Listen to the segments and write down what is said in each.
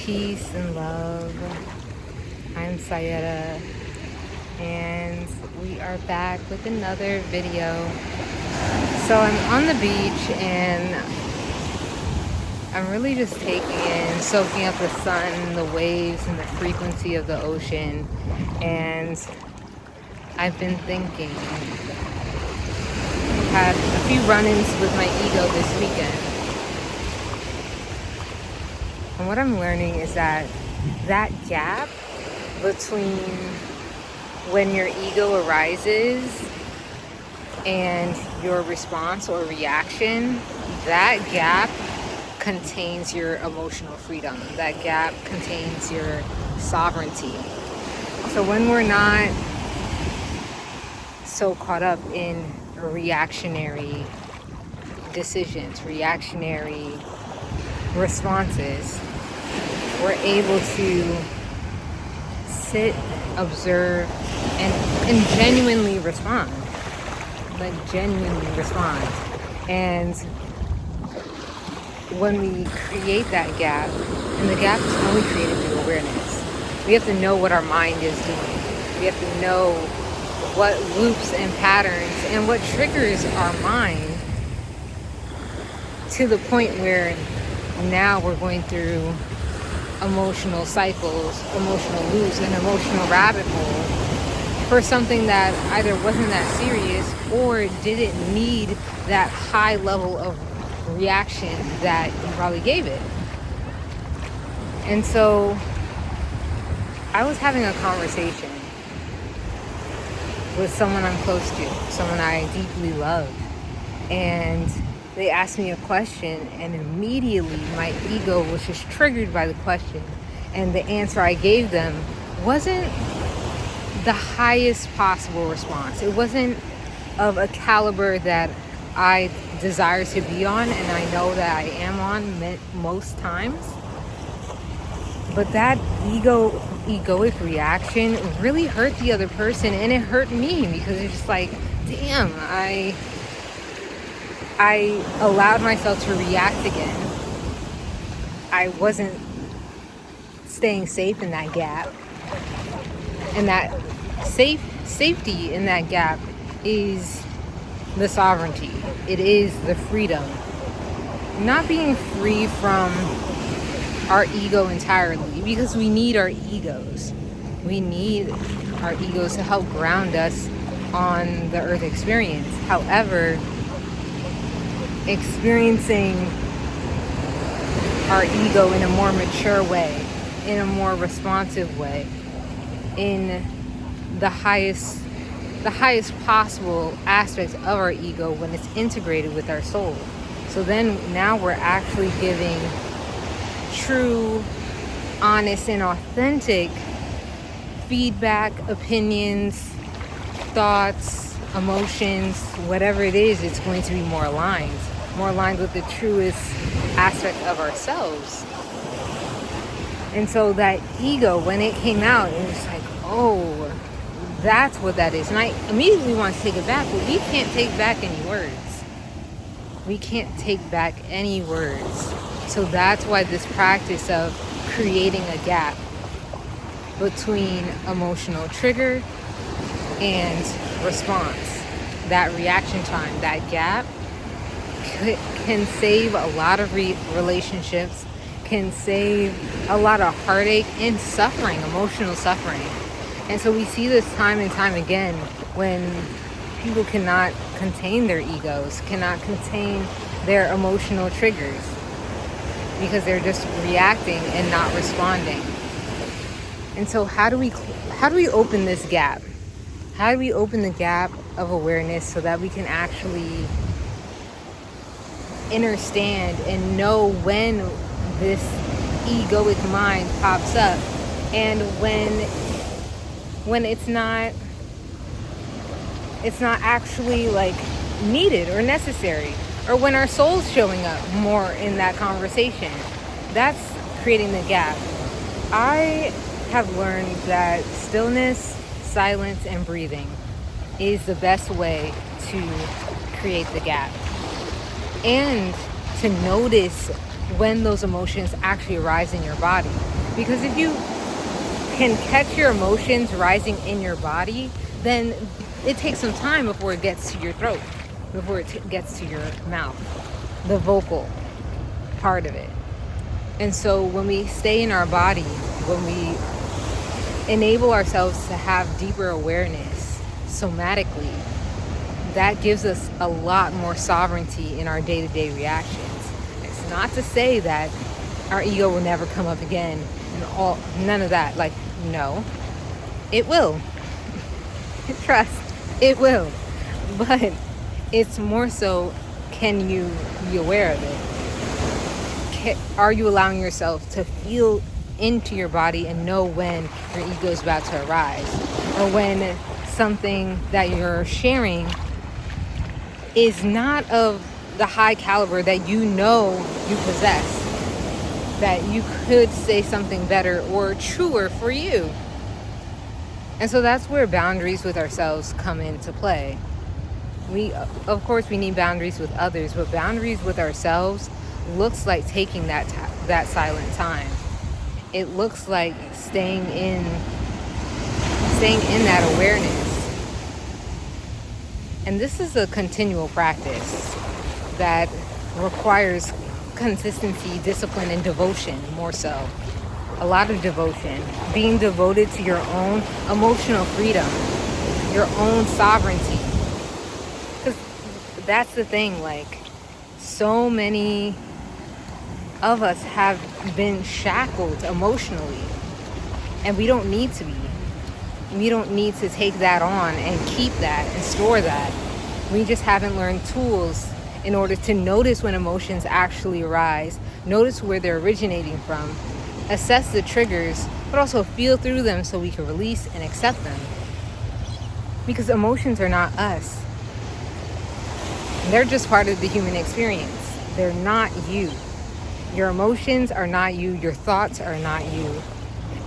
Peace and love. I'm Saira, and we are back with another video. So I'm on the beach and I'm really just taking in, soaking up the sun, the waves, and the frequency of the ocean. And I've been thinking, I've had a few run-ins with my ego this weekend. And what I'm learning is that gap between when your ego arises and your response or reaction, that gap contains your emotional freedom. That gap contains your sovereignty. So when we're not so caught up in reactionary decisions, reactionary responses, we're able to sit, observe, and genuinely respond. And when we create that gap, and the gap is only created through awareness, we have to know what our mind is doing. We have to know what loops and patterns and what triggers our mind, to the point where now we're going through emotional cycles, emotional loops, and emotional rabbit hole for something that either wasn't that serious or didn't need that high level of reaction that you probably gave it. And so I was having a conversation with someone I'm close to, someone I deeply love, and they asked me a question, and immediately my ego was just triggered by the question, and the answer I gave them wasn't the highest possible response. It wasn't of a caliber that I desire to be on, and I know that I am on most times. But that egoic reaction really hurt the other person, and it hurt me, because it's just like, damn, I allowed myself to react again. I wasn't staying safe in that gap. And that safety in that gap is the sovereignty. It is the freedom. Not being free from our ego entirely, because we need our egos. We need our egos to help ground us on the earth experience. However, experiencing our ego in a more mature way, in a more responsive way, in the highest possible aspects of our ego when it's integrated with our soul. So then now we're actually giving true, honest, and authentic feedback, opinions, thoughts, emotions, whatever it is, it's going to be more aligned with the truest aspect of ourselves. And so that ego, when it came out, it was like, oh, that's what that is. And I immediately want to take it back, but we can't take back any words. We can't take back any words. So that's why this practice of creating a gap between emotional trigger and response, that reaction time, that gap can save a lot of relationships, can save a lot of heartache and suffering, emotional suffering. And so we see this time and time again when people cannot contain their egos, cannot contain their emotional triggers, because they're just reacting and not responding. And so how do we open this gap? How do we open the gap of awareness so that we can actually understand and know when this egoic mind pops up, and when it's not actually like needed or necessary, or when our soul's showing up more in that conversation? That's creating the gap. I have learned that stillness, silence, and breathing is the best way to create the gap, and to notice when those emotions actually arise in your body. Because if you can catch your emotions rising in your body, then it takes some time before it gets to your throat, before it gets to your mouth, the vocal part of it. And so when we stay in our body, when we enable ourselves to have deeper awareness somatically, that gives us a lot more sovereignty in our day-to-day reactions. It's not to say that our ego will never come up again and none of that. Like, no, it will. Trust, it will. But it's more so, can you be aware of it? Are you allowing yourself to feel into your body and know when your ego is about to arise, or when something that you're sharing is not of the high caliber that you know you possess, that you could say something better or truer for you? And so that's where boundaries with ourselves come into play. Of course, we need boundaries with others, but boundaries with ourselves looks like taking that silent time. It looks like staying in that awareness. And this is a continual practice that requires consistency, discipline, and devotion, more so. A lot of devotion. Being devoted to your own emotional freedom, your own sovereignty. Because that's the thing, like, so many of us have been shackled emotionally, and we don't need to be. We don't need to take that on and keep that and store that. We just haven't learned tools in order to notice when emotions actually arise, notice where they're originating from, assess the triggers, but also feel through them so we can release and accept them. Because emotions are not us. They're just part of the human experience. They're not you. Your emotions are not you. Your thoughts are not you.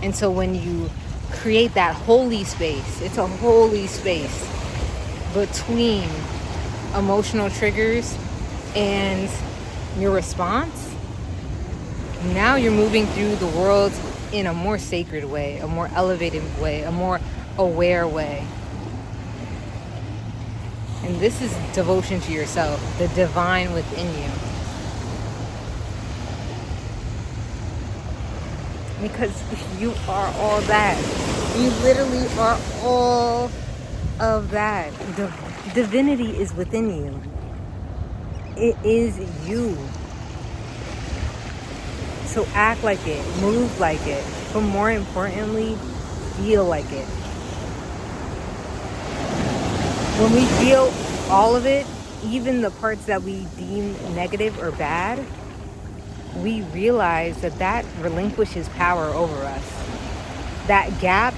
And so when you create that holy space, it's a holy space between emotional triggers and your response. Now you're moving through the world in a more sacred way, a more elevated way, a more aware way. And this is devotion to yourself, the divine within you. Because you are all that. You literally are all of that. Divinity is within you. It is you. So act like it, move like it, but more importantly, feel like it. When we feel all of it, even the parts that we deem negative or bad, we realize that relinquishes power over us. That gap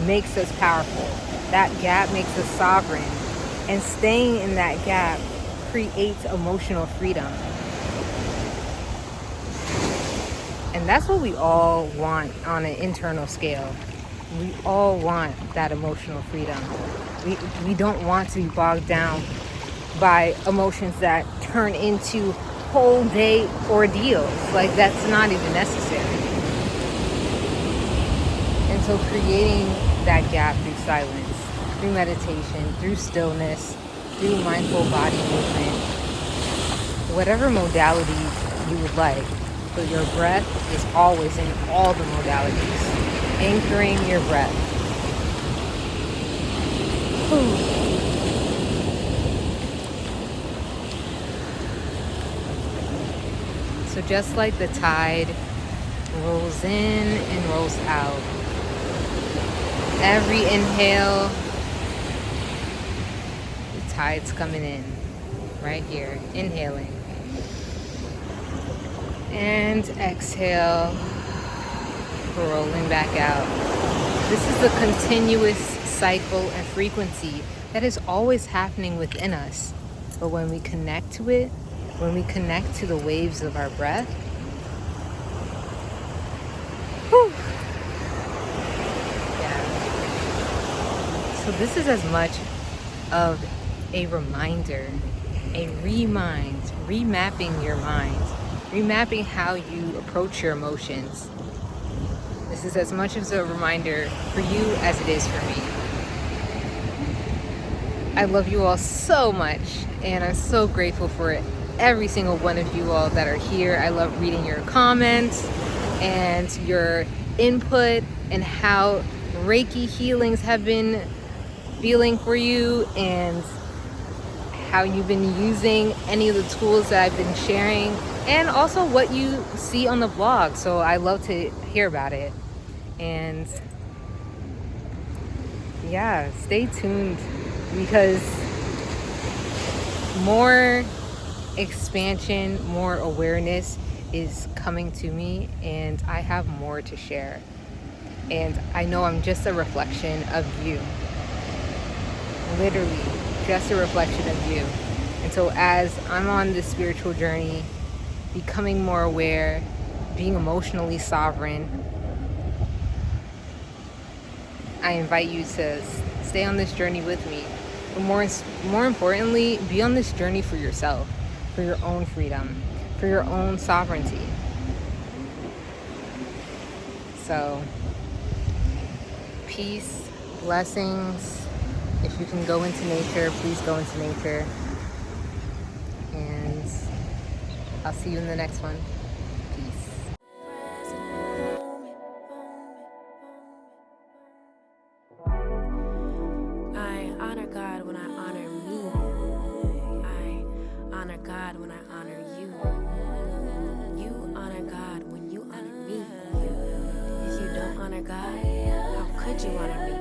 makes us powerful. That gap makes us sovereign. And staying in that gap creates emotional freedom. And that's what we all want on an internal scale. We all want that emotional freedom. We don't want to be bogged down by emotions that turn into whole day ordeals. Like, that's not even necessary. And so creating that gap through silence, through meditation, through stillness, through mindful body movement, whatever modality you would like, but your breath is always in all the modalities. Anchoring your breath. So just like the tide rolls in and rolls out, every inhale, the tide's coming in, right here, inhaling. And exhale, rolling back out. This is a continuous cycle and frequency that is always happening within us. But when we connect to it, when we connect to the waves of our breath, So this is as much of a reminder, a remapping your mind, remapping how you approach your emotions. this is as much as a reminder for you as it is for me. I love you all so much, and I'm so grateful for every single one of you all that are here. I love reading your comments and your input and how Reiki healings have been feeling for you, and how you've been using any of the tools that I've been sharing, and also what you see on the blog. So I love to hear about it. And yeah, stay tuned, because more expansion, more awareness is coming to me, and I have more to share. And I know I'm just a reflection of you. Literally, just a reflection of you. And so as I'm on this spiritual journey, becoming more aware, being emotionally sovereign, I invite you to stay on this journey with me. But more importantly, be on this journey for yourself, for your own freedom, for your own sovereignty. So, peace, blessings. If you can go into nature, please go into nature. And I'll see you in the next one. Peace. I honor God when I honor me. I honor God when I honor you. You honor God when you honor me. If you don't honor God, how could you honor me?